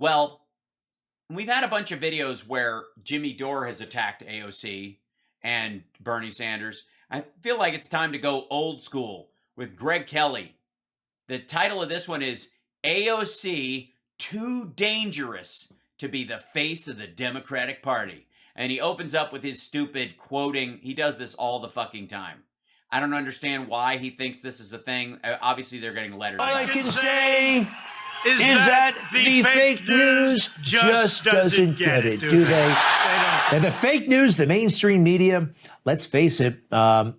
Well, we've had a bunch of videos where Jimmy Dore has attacked AOC and Bernie Sanders. I feel like it's time to go old school with Greg Kelly. The title of this one is AOC Too Dangerous to be the Face of the Democratic Party. And he opens up with his stupid quoting. He does this all the fucking time. I don't understand why he thinks this is a thing. Obviously, they're getting letters. All I can say is that the fake news just doesn't get it, do they? And the fake news, the mainstream media, let's face it. I'm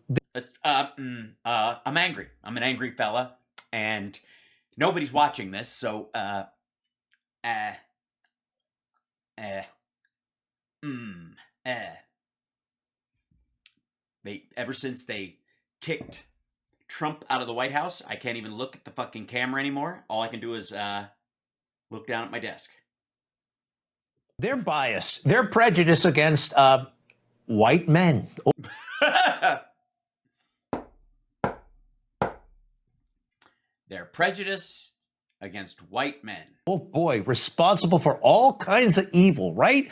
angry. I'm an angry fella, and nobody's watching this, so They ever since they kicked Trump out of the White House, I can't even look at the fucking camera anymore. All I can do is look down at my desk. Their bias, their prejudice against white men. Their prejudice against white men. Oh boy, responsible for all kinds of evil, right?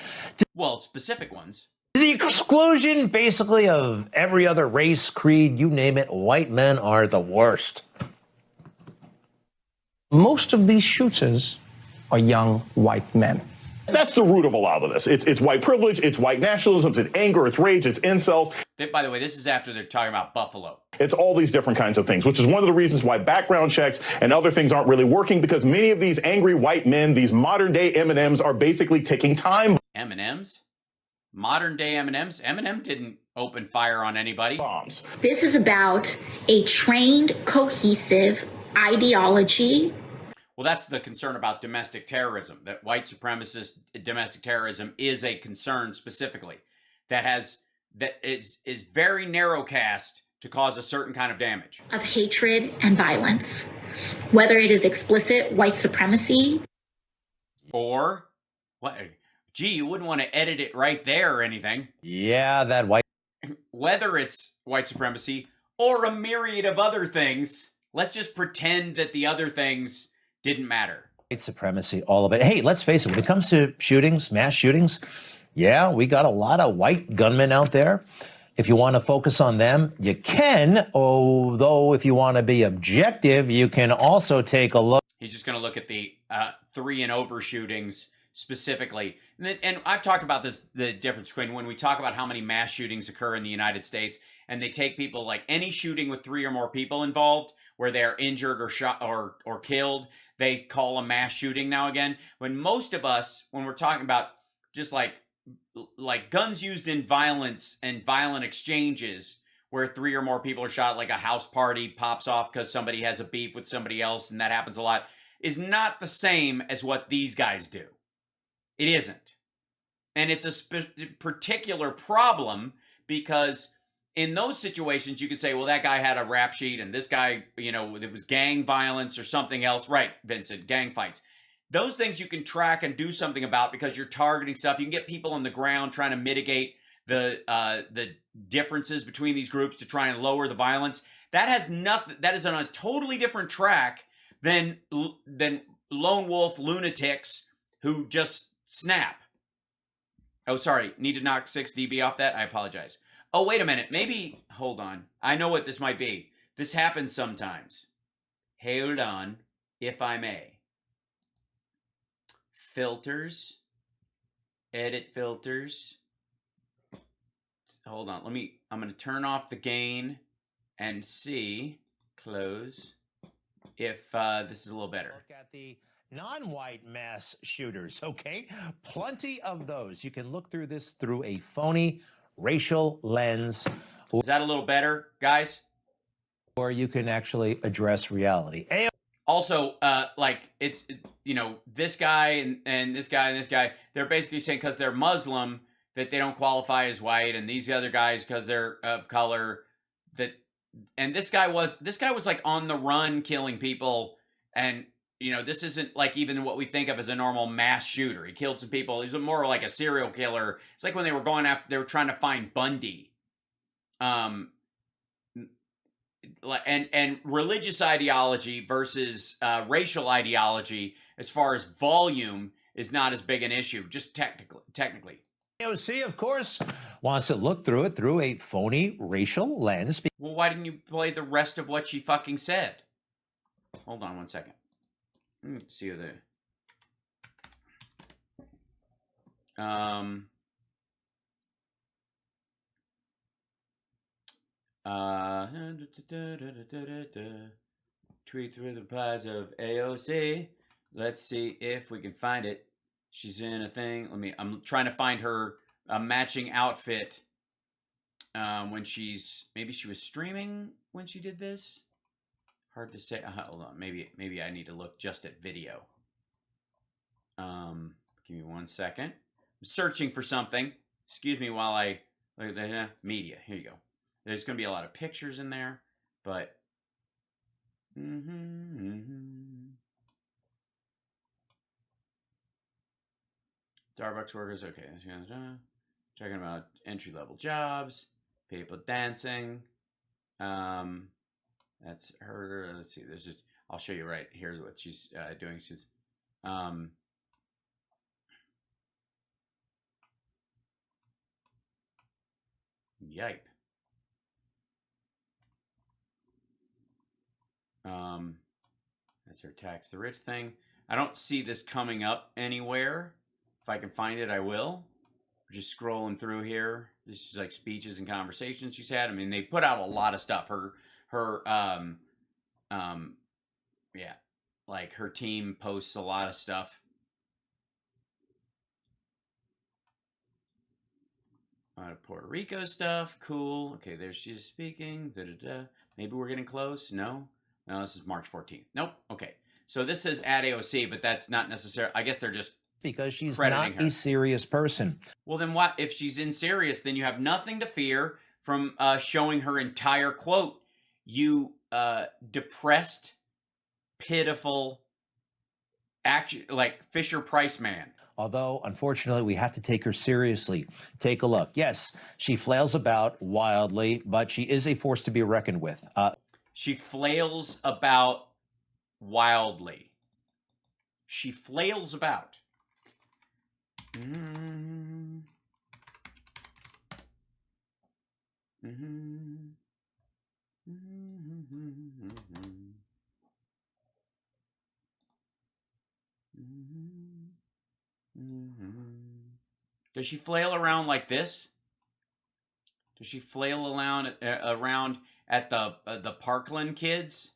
Well, specific ones. The exclusion, basically, of every other race, creed, you name it, white men are the worst. Most of these shooters are young white men. That's the root of a lot of this. It's white privilege, it's white nationalism, it's anger, it's rage, it's incels. By the way, this is after they're talking about Buffalo. It's all these different kinds of things, which is one of the reasons why background checks and other things aren't really working, because many of these angry white men, these modern day M&Ms, are basically ticking time M&Ms? Modern day M&Ms? Eminem didn't open fire on anybody. bombs. This is about a trained, cohesive ideology. Well, that's the concern about domestic terrorism, that white supremacist domestic terrorism is a concern specifically that is very narrowcast to cause a certain kind of damage. Of hatred and violence, whether it is explicit white supremacy. Or, what? Gee, you wouldn't want to edit it right there or anything. Yeah, that white. Whether it's white supremacy or a myriad of other things, let's just pretend that the other things didn't matter. White supremacy, all of it. Hey, let's face it, when it comes to shootings, mass shootings, yeah, we got a lot of white gunmen out there. If you want to focus on them, you can, although if you want to be objective, you can also take a look. He's just going to look at the 3 and over shootings specifically. And I've talked about this, the difference between when we talk about how many mass shootings occur in the United States, and they take people like any shooting with 3 or more people involved, where they're injured or shot or killed, they call a mass shooting now again. When most of us, when we're talking about just like guns used in violence and violent exchanges, where 3 or more people are shot, like a house party pops off because somebody has a beef with somebody else, and that happens a lot, is not the same as what these guys do. It isn't. And it's a particular problem because in those situations, you could say, well, that guy had a rap sheet and this guy, it was gang violence or something else. Right, Vincent, gang fights. Those things you can track and do something about because you're targeting stuff. You can get people on the ground trying to mitigate the differences between these groups to try and lower the violence. That has nothing. That is on a totally different track than lone wolf lunatics who just snap. Oh, sorry. Need to knock 6 dB off that? I apologize. Oh, wait a minute. Maybe, hold on. I know what this might be. This happens sometimes. Hold on, if I may. Filters. Edit filters. Hold on. I'm going to turn off the gain and see, close, if this is a little better. Look at the non-white mass shooters, okay? Plenty of those. You can look through this through a phony racial lens. Is that a little better, guys? Or you can actually address reality. Also, it's, this guy and this guy and this guy, they're basically saying because they're Muslim that they don't qualify as white, and these other guys because they're of color and this guy was like on the run killing people, and this isn't like even what we think of as a normal mass shooter. He killed some people. He's more like a serial killer. It's like when they were they were trying to find Bundy. And religious ideology versus racial ideology as far as volume is not as big an issue, just technically. AOC, of course, wants to look through it through a phony racial lens. Well, why didn't you play the rest of what she fucking said? Hold on one second. Let me see the tweet through the replies of AOC. Let's see if we can find it. She's in a thing. I'm trying to find her matching outfit when maybe she was streaming when she did this. Hard to say. Hold on. Maybe I need to look just at video. Give me 1 second. I'm searching for something. Excuse me while I look at the media. Here you go. There's going to be a lot of pictures in there, but Starbucks workers. Okay, talking about entry-level jobs, people dancing. That's her. Let's see. I'll show you right here's what she's doing. She's yipe. That's her tax the rich thing. I don't see this coming up anywhere. If I can find it, I will. We're just scrolling through here. This is like speeches and conversations she's had. I mean, they put out a lot of stuff. Yeah, like her team posts a lot of stuff. A lot of Puerto Rico stuff. Cool. Okay, there she is speaking. Maybe we're getting close. No, this is March 14th. Nope. Okay. So this says at AOC, but that's not necessary. I guess they're just because she's not a serious person. Well, then what? If she's in serious, then you have nothing to fear from showing her entire quote. You depressed, pitiful, like Fisher-Price man. Although, unfortunately, we have to take her seriously. Take a look. Yes, she flails about wildly, but she is a force to be reckoned with. She flails about wildly. She flails about. Does she flail around like this? Does she flail around at the Parkland kids?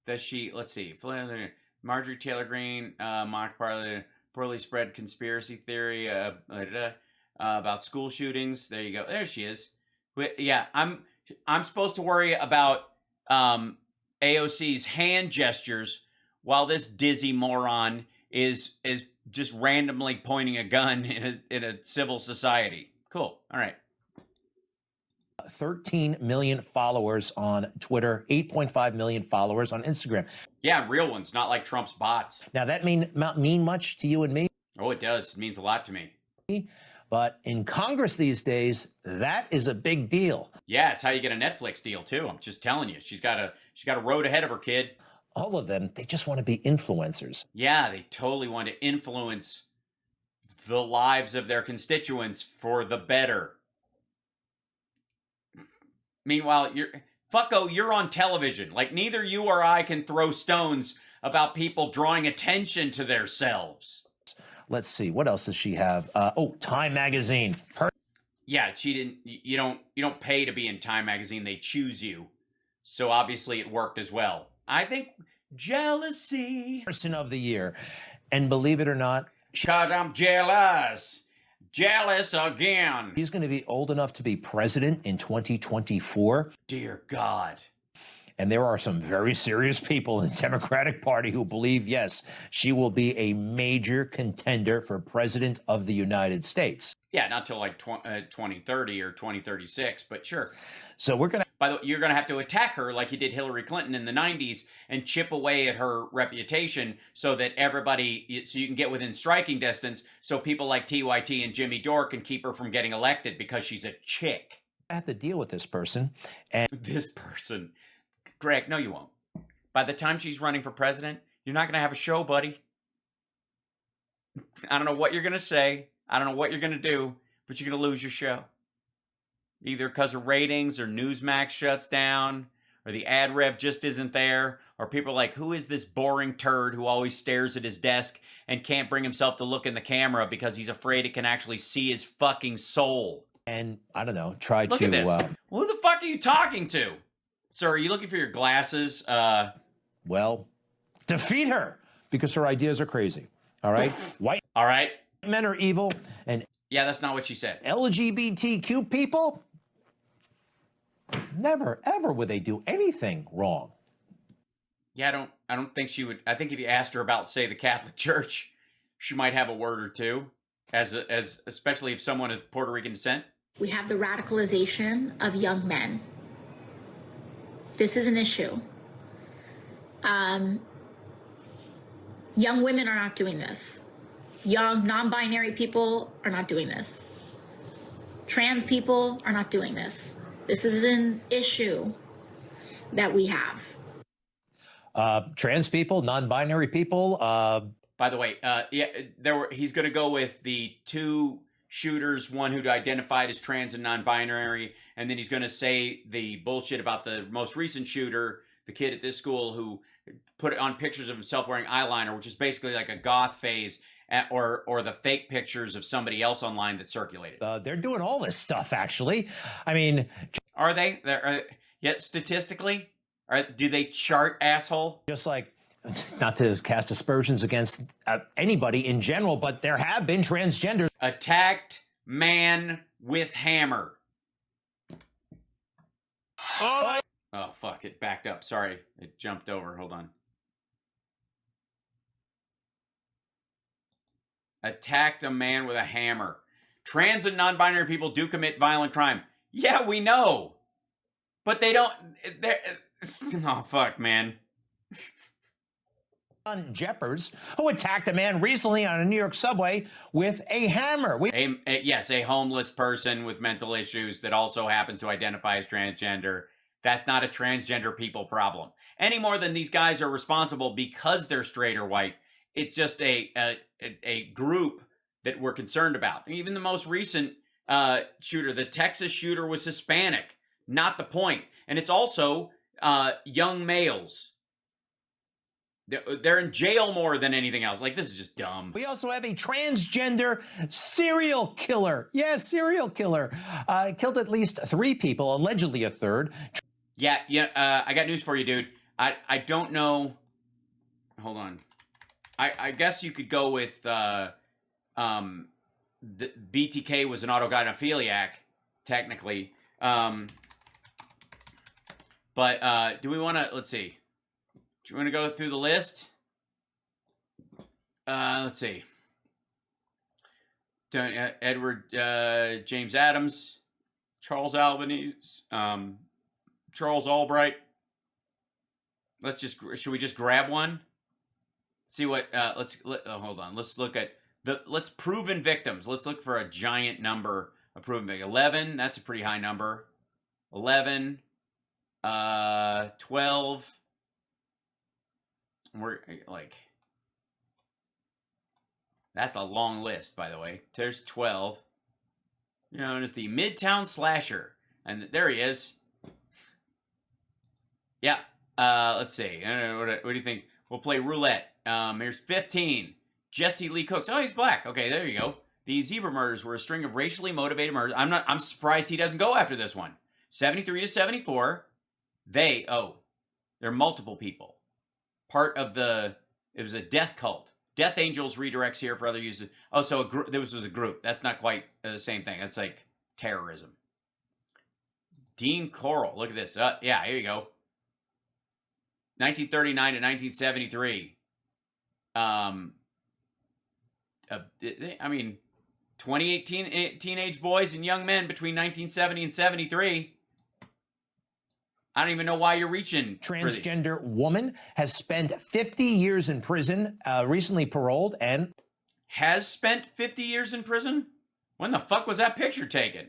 Does she? Let's see. Marjorie Taylor Greene, mock poorly spread conspiracy theory about school shootings. There you go. There she is. Yeah, I'm supposed to worry about AOC's hand gestures while this dizzy moron is just randomly pointing a gun in a civil society. Cool. All right. 13 million followers on Twitter, 8.5 million followers on Instagram. Yeah, real ones, not like Trump's bots. Now, that mean much to you and me? Oh, it does. It means a lot to me. But in Congress these days, that is a big deal. Yeah, it's how you get a Netflix deal, too. I'm just telling you. She's got a road ahead of her, kid. All of them, they just want to be influencers. Yeah, they totally want to influence the lives of their constituents for the better. Meanwhile, you're on television. Like, neither you or I can throw stones about people drawing attention to themselves. Let's see, what else does she have? Time Magazine. Yeah, she didn't. You don't pay to be in Time Magazine. They choose you. So obviously it worked as well. I think jealousy. Person of the year. And believe it or not, because I'm jealous. Jealous again. She's going to be old enough to be president in 2024. Dear God. And there are some very serious people in the Democratic Party who believe, yes, she will be a major contender for president of the United States. Yeah, not till like 2030 or 2036, but sure. So we're going to... By the way, you're going to have to attack her like you did Hillary Clinton in the 90s and chip away at her reputation so that so you can get within striking distance so people like TYT and Jimmy Dore can keep her from getting elected because she's a chick. I have to deal with this person. And this person... Greg, no, you won't. By the time she's running for president, You're not going to have a show, buddy. I don't know what you're going to say. I don't know what you're going to do, but you're going to lose your show. Either because of ratings or Newsmax shuts down or the ad rev just isn't there or people are like, who is this boring turd who always stares at his desk and can't bring himself to look in the camera because he's afraid it can actually see his fucking soul. And I don't know, try Look to... at this. Who the fuck are you talking to? Sir, are you looking for your glasses? Well, defeat her because her ideas are crazy. All right? White All right. men are evil and Yeah, that's not what she said. LGBTQ people, never, ever would they do anything wrong. Yeah, I don't think she would. I think if you asked her about, say, the Catholic Church, she might have a word or two, especially if someone of Puerto Rican descent. We have the radicalization of young men. This is an issue. Young women are not doing this. Young non-binary people are not doing this. Trans people are not doing this. This is an issue that we have. Trans people, non-binary people. By the way, he's going to go with the two shooters, one who identified as trans and non-binary, and then he's going to say the bullshit about the most recent shooter, the kid at this school who put on pictures of himself wearing eyeliner, which is basically like a goth phase, or the fake pictures of somebody else online that circulated. They're doing all this stuff, actually. I mean... Are they? Yet statistically? Do they chart, asshole? Just like, not to cast aspersions against anybody in general, but there have been transgenders. Attacked man with hammer. Oh, fuck. It backed up. Sorry. It jumped over. Hold on. Attacked a man with a hammer. Trans and non-binary people do commit violent crime. Yeah, we know. But they don't... Oh, fuck, man. Jeffers, who attacked a man recently on a New York subway with a hammer. Yes, a homeless person with mental issues that also happens to identify as transgender. That's not a transgender people problem. Any more than these guys are responsible because they're straight or white. It's just a group that we're concerned about. Even the most recent shooter, the Texas shooter, was Hispanic. Not the point. And it's also young males. They're in jail more than anything else. Like, this is just dumb. We also have a transgender serial killer. Yeah, serial killer. Killed at least 3 people, allegedly a third. Yeah, I got news for you, dude. I don't know. Hold on. I guess you could go with the BTK was an autogynephiliac, technically. But do we want to, let's see. Do you want to go through the list? Let's see. Edward James Adams, Charles Albanese, Charles Albright. Should we just grab one? See what, hold on. Let's look at let's proven victims. Let's look for a giant number of proven victims. 11, that's a pretty high number. 11, 12. We're like, that's a long list, by the way. There's 12. Known as the Midtown Slasher. And there he is. Yeah. Let's see. I don't know, what do you think? We'll play roulette. Here's 15. Jesse Lee Cooks. Oh, he's black. Okay, there you go. The zebra murders were a string of racially motivated murders. I'm surprised he doesn't go after this one. 73 to 74. They're multiple people. Part of it was a death cult. Death Angels redirects here for other uses. Oh, so this was a group. That's not quite the same thing. That's like terrorism. Dean Coral. Look at this. Yeah, here you go. 1939 to 1973. 28 teenage boys and young men between 1970 and 73. I don't even know why you're reaching. Transgender woman has spent 50 years in prison, recently paroled, and has spent 50 years in prison? When the fuck was that picture taken?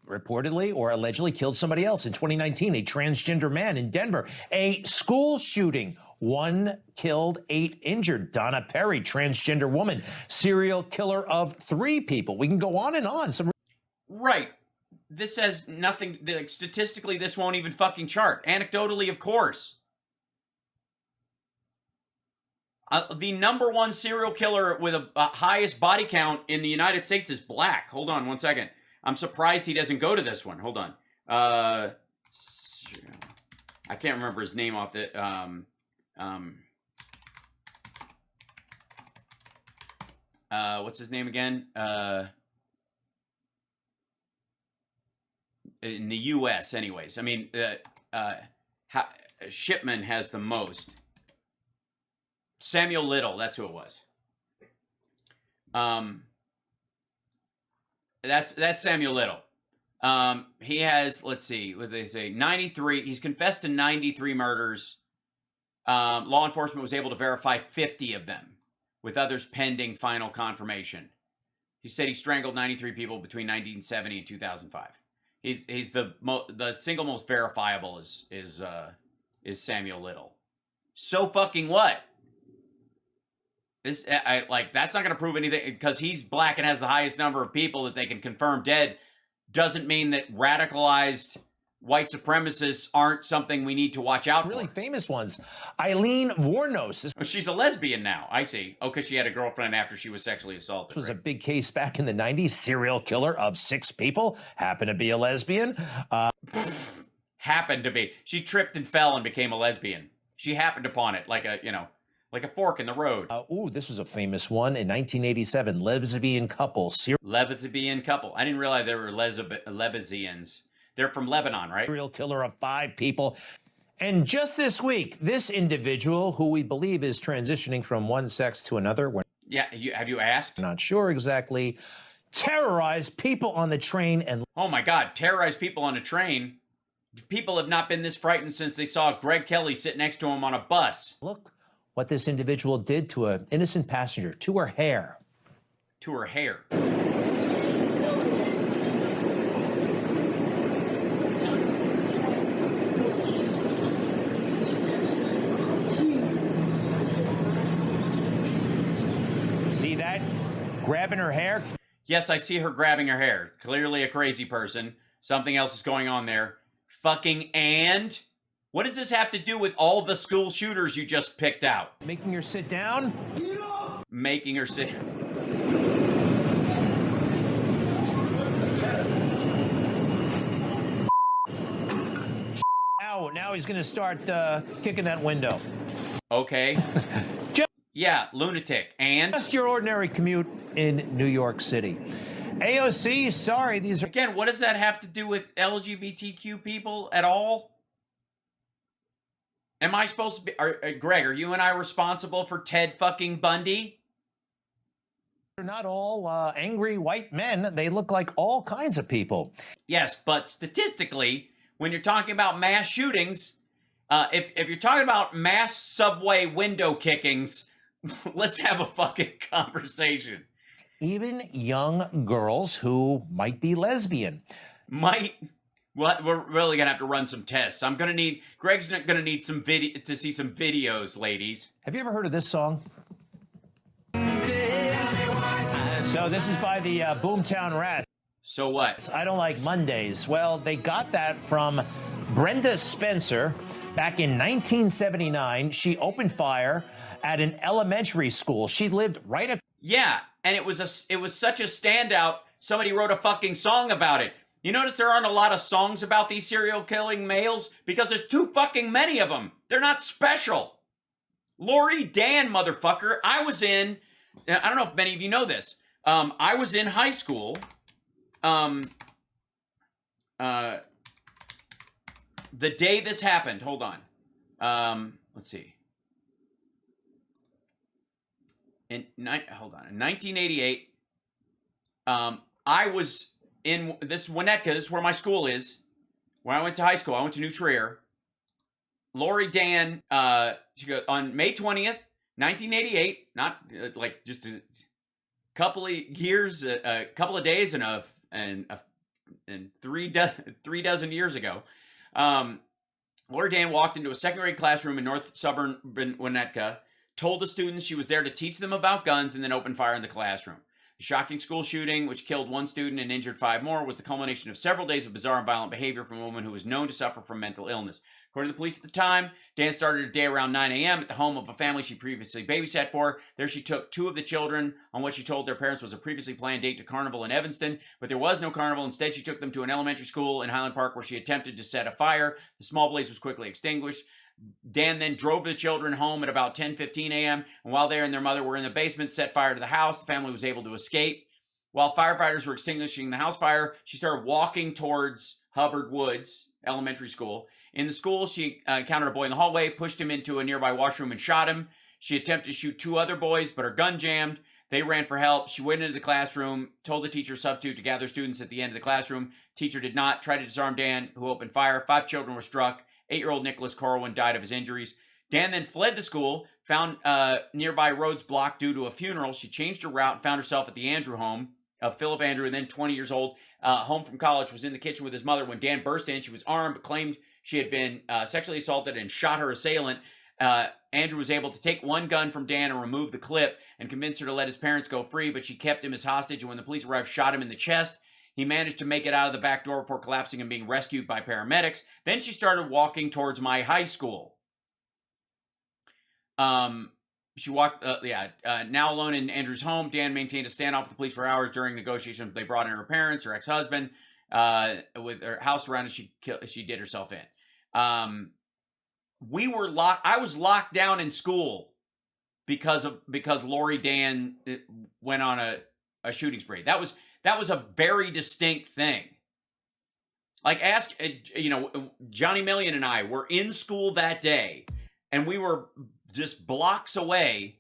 Reportedly or allegedly killed somebody else in 2019, a transgender man in Denver. A school shooting 1 killed, 8 injured. Donna Perry, transgender woman, serial killer of 3 people. We can go on and on. Right. This has nothing, like, statistically, this won't even fucking chart. Anecdotally, of course. The number 1 serial killer with a highest body count in the United States is black. Hold on 1 second. I'm surprised he doesn't go to this one. Hold on. I can't remember his name off the... what's his name again? In the U.S. anyways. I mean, Shipman has the most. Samuel Little, that's who it was. That's Samuel Little. He has, let's see, what they say, 93. He's confessed to 93 murders. Law enforcement was able to verify 50 of them, with others pending final confirmation. He said he strangled 93 people between 1970 and 2005. He's the single most verifiable is Samuel Little. So fucking what? This that's not going to prove anything because he's black and has the highest number of people that they can confirm dead. Doesn't mean that radicalized white supremacists aren't something we need to watch out for. Really famous ones. Eileen Wuornos. She's a lesbian now. I see. Oh, because she had a girlfriend after she was sexually assaulted. This was a big case back in the 90s. Serial killer of 6 people. Happened to be a lesbian. Happened to be. She tripped and fell and became a lesbian. She happened upon it like a fork in the road. This was a famous one in 1987. Lesbian couple. Lesbian couple. I didn't realize they were lesbians. They're from Lebanon, right? Serial killer of 5 people. And just this week, this individual, who we believe is transitioning from one sex to another, we're have you asked? Not sure exactly, terrorized people on the train and... Oh my God, terrorized people on a train? People have not been this frightened since they saw Greg Kelly sit next to him on a bus. Look what this individual did to an innocent passenger, to her hair. To her hair. See that? Grabbing her hair? Yes, I see her grabbing her hair. Clearly a crazy person. Something else is going on there. Fucking and? What does this have to do with all the school shooters you just picked out? Making her sit down? Making her sit... Now he's going to start kicking that window. Okay. Yeah, lunatic. And? Just your ordinary commute in New York City. AOC, sorry, these are... Again, what does that have to do with LGBTQ people at all? Am I supposed to be... Greg, are you and I responsible for Ted fucking Bundy? They're not all angry white men. They look like all kinds of people. Yes, but statistically, when you're talking about mass shootings, if you're talking about mass subway window kickings, let's have a fucking conversation. Even young girls who might be lesbian. Well, we're really gonna have to run some tests. Greg's gonna need some video to see some videos, ladies. Have you ever heard of this song? So this is by the Boomtown Rats. So what? I don't like Mondays. Well, they got that from Brenda Spencer back in 1979. She opened fire at an elementary school. She lived right Yeah, and it was such a standout. Somebody wrote a fucking song about it. You notice there aren't a lot of songs about these serial killing males because there's too fucking many of them. They're not special. Lori Dan, motherfucker. I don't know if many of you know this. I was in high school. The day this happened, hold on. Let's see. In 1988, I was in this Winnetka. This is where my school is. Where I went to high school. I went to New Trier. Lori Dan, she goes, on May 20th, 1988, not like just a couple of years, a couple of days and 3 dozen years ago, Lori Dan walked into a second grade classroom in North Suburban Winnetka, told the students she was there to teach them about guns, and then opened fire in the classroom. The shocking school shooting, which killed one student and injured 5 more, was the culmination of several days of bizarre and violent behavior from a woman who was known to suffer from mental illness. According to the police at the time, Dan started her day around 9 a.m. at the home of a family she previously babysat for. There she took 2 of the children on what she told their parents was a previously planned date to Carnival in Evanston, but there was no Carnival. Instead, she took them to an elementary school in Highland Park where she attempted to set a fire. The small blaze was quickly extinguished. Dan then drove the children home at about 10:15 a.m., and while they and their mother were in the basement, set fire to the house. The family was able to escape. While firefighters were extinguishing the house fire, she started walking towards Hubbard Woods Elementary School. In the school, she encountered a boy in the hallway, pushed him into a nearby washroom, and shot him. She attempted to shoot 2 other boys, but her gun jammed. They ran for help. She went into the classroom, told the teacher substitute to gather students at the end of the classroom. Teacher did not, tried to disarm Dan, who opened fire. 5 children were struck. 8-year-old Nicholas Corwin died of his injuries. Dan then fled the school, found nearby roads blocked due to a funeral. She changed her route and found herself at the Andrew home of Philip Andrew, then 20 years old, home from college, was in the kitchen with his mother when Dan burst in. She was armed, but claimed she had been sexually assaulted and shot her assailant. Andrew was able to take one gun from Dan and remove the clip and convince her to let his parents go free, but she kept him as hostage, and when the police arrived, shot him in the chest. He managed to make it out of the back door before collapsing and being rescued by paramedics. Then she started walking towards my high school. She walked, now alone in Andrew's home, Dan maintained a standoff with the police for hours during negotiations. They brought in her parents, her ex-husband, with her house surrounded. She did herself in. I was locked down in school because Lori Dan went on a shooting spree. That was a very distinct thing. Like, ask, Johnny Million and I were in school that day, and we were just blocks away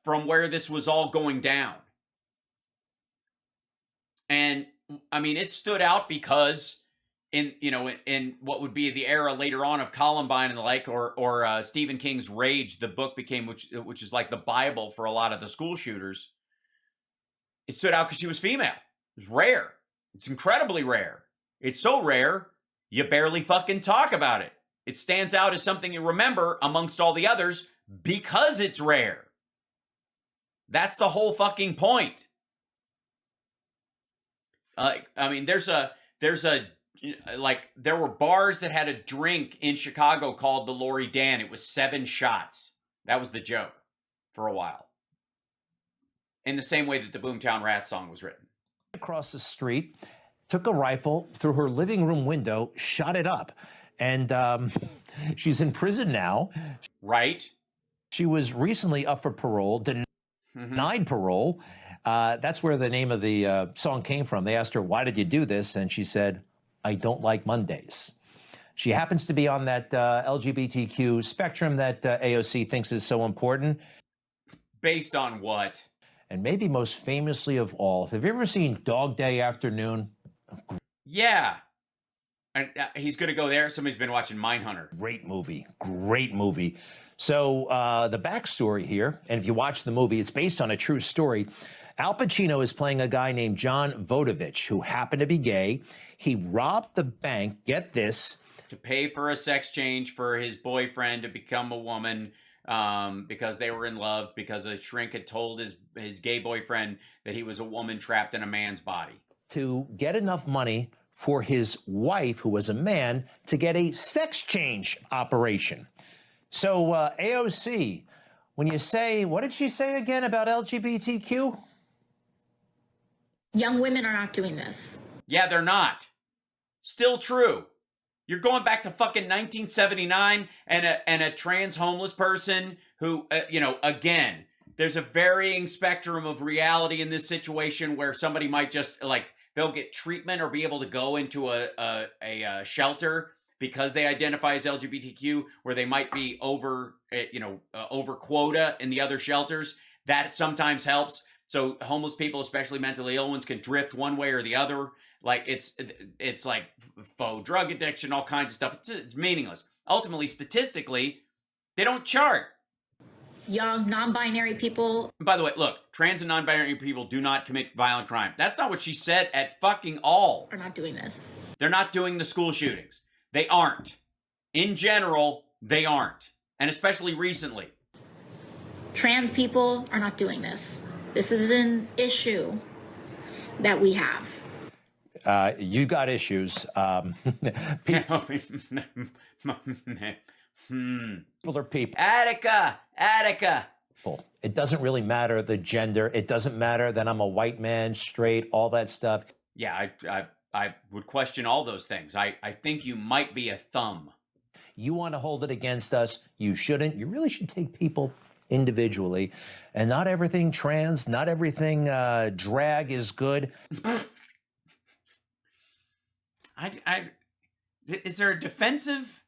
from where this was all going down. And, I mean, it stood out because in what would be the era later on of Columbine and the like, or Stephen King's Rage, the book became, which is like the Bible for a lot of the school shooters. It stood out because she was female. It's rare. It's incredibly rare. It's so rare, you barely fucking talk about it. It stands out as something you remember amongst all the others because it's rare. That's the whole fucking point. There were bars that had a drink in Chicago called the Lori Dan. It was 7 shots. That was the joke for a while. In the same way that the Boomtown Rats song was written. Across the street, took a rifle through her living room window, shot it up, and she's in prison now. Right. She was recently up for parole, denied parole. That's where the name of the song came from. They asked her, why did you do this? And she said, I don't like Mondays. She happens to be on that LGBTQ spectrum that AOC thinks is so important. Based on what? And maybe most famously of all, have you ever seen Dog Day Afternoon? Yeah. And he's going to go there. Somebody's been watching Mindhunter. Great movie. Great movie. So the backstory here, and if you watch the movie, it's based on a true story. Al Pacino is playing a guy named John Vodovich, who happened to be gay. He robbed the bank, get this, to pay for a sex change for his boyfriend to become a woman, because they were in love, because a shrink had told his gay boyfriend that he was a woman trapped in a man's body. To get enough money for his wife, who was a man, to get a sex change operation. So AOC, when you say, what did she say again about LGBTQ? Young women are not doing this. Yeah, they're not. Still true. You're going back to fucking 1979 and a trans homeless person who, again, there's a varying spectrum of reality in this situation where somebody might just, they'll get treatment or be able to go into a shelter because they identify as LGBTQ, where they might be over quota in the other shelters. That sometimes helps. So homeless people, especially mentally ill ones, can drift one way or the other. Like it's like faux drug addiction, all kinds of stuff. It's meaningless. Ultimately, statistically, they don't chart. Young, non-binary people. By the way, look, trans and non-binary people do not commit violent crime. That's not what she said at fucking all. Are not doing this. They're not doing the school shootings. They aren't. In general, they aren't, and especially recently. Trans people are not doing this. This is an issue that we have. You got issues. People are people. Attica. It doesn't really matter the gender. It doesn't matter that I'm a white man, straight, all that stuff. Yeah, I would question all those things. I think you might be a thumb. You want to hold it against us. You shouldn't. You really should take people individually. And not everything trans, not everything drag is good. Is there a defensive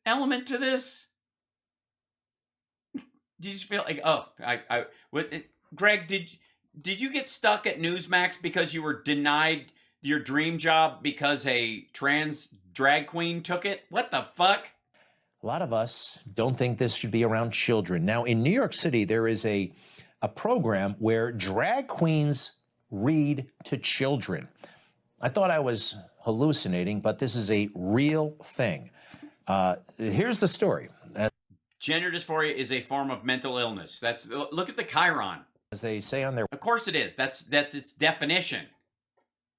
element to this? Do you just feel like, Greg, did you get stuck at Newsmax because you were denied your dream job because a trans drag queen took it? What the fuck? A lot of us don't think this should be around children. Now, in New York City, there is a program where drag queens read to children. I thought I was hallucinating, but this is a real thing. Here's the story. Gender dysphoria is a form of mental illness. Look at the Chiron. As they say on their Of course it is. That's its definition.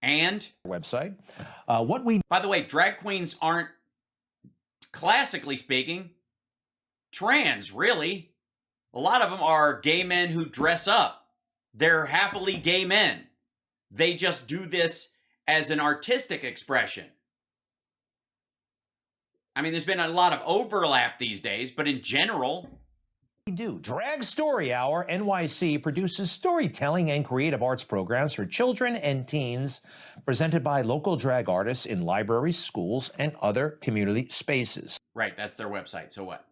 And website, by the way, drag queens aren't, classically speaking, trans, really. A lot of them are gay men who dress up. They're happily gay men. They just do this as an artistic expression. I mean, there's been a lot of overlap these days, but in general... We do. Drag Story Hour NYC produces storytelling and creative arts programs for children and teens presented by local drag artists in libraries, schools, and other community spaces. Right, that's their website. So what?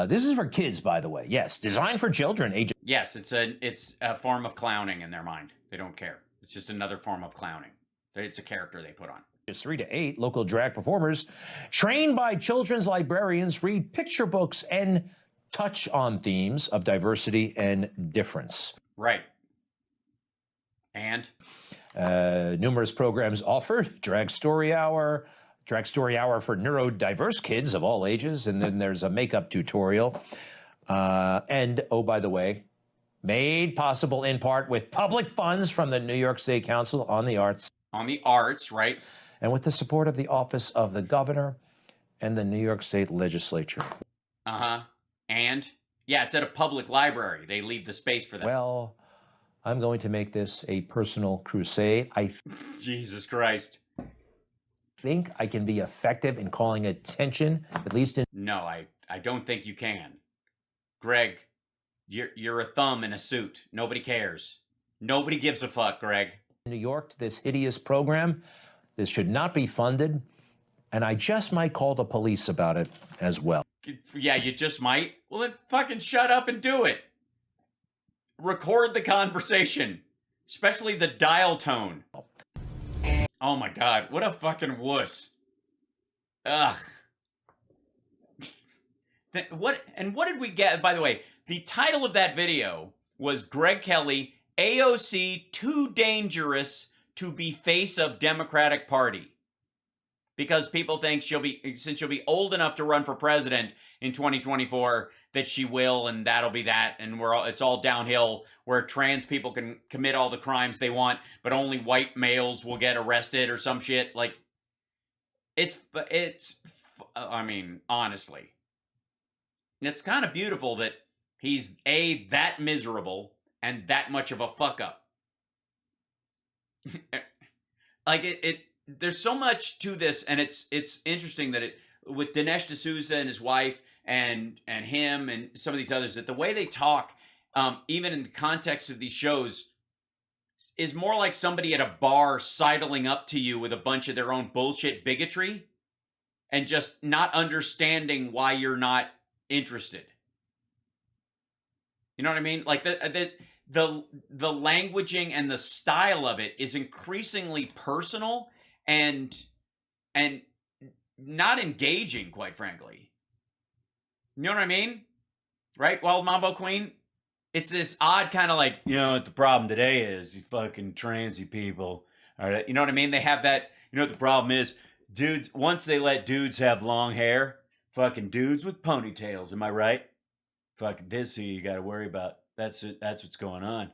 This is for kids, by the way. Yes, designed for children. Yes, it's a form of clowning in their mind. They don't care. It's just another form of clowning. It's a character they put on. 3 to 8, local drag performers trained by children's librarians read picture books and touch on themes of diversity and difference. Right. And? Numerous programs offered. Drag Story Hour for neurodiverse kids of all ages. And then there's a makeup tutorial. And, oh, by the way, made possible in part with public funds from the New York State Council on the Arts. On the arts, right? And with the support of the Office of the Governor and the New York State Legislature. Uh-huh. And? Yeah, it's at a public library. They leave the space for that. Well, I'm going to make this a personal crusade. Jesus Christ. Think I can be effective in calling attention, at least in... No, I don't think you can. Greg, you're a thumb in a suit. Nobody cares. Nobody gives a fuck, Greg. New York to this hideous program. This should not be funded. And I just might call the police about it as well. Yeah, you just might. Well, then fucking shut up and do it. Record the conversation, especially the dial tone. Oh my God, what a fucking wuss. Ugh. What did we get? By the way, the title of that video was Greg Kelly, AOC too dangerous to be face of Democratic Party. Because people think since she'll be old enough to run for president in 2024, that she will, and that'll be that, and it's all downhill, where trans people can commit all the crimes they want, but only white males will get arrested or some shit. Like, I mean, honestly, it's kind of beautiful that he's that miserable and that much of a fuck up. Like there's so much to this, and it's interesting that with Dinesh D'Souza and his wife and him and some of these others, that the way they talk, even in the context of these shows, is more like somebody at a bar sidling up to you with a bunch of their own bullshit bigotry and just not understanding why you're not interested. You know what I mean? Like the languaging and the style of it is increasingly personal and not engaging, quite frankly. You know what I mean? Right? Well, Mambo Queen, it's this odd kind of like, you know what the problem today is? You fucking transy people. All right? You know what I mean? They have that, you know what the problem is? Dudes, once they let dudes have long hair, fucking dudes with ponytails, am I right? Fucking this who you got to worry about. That's what's going on.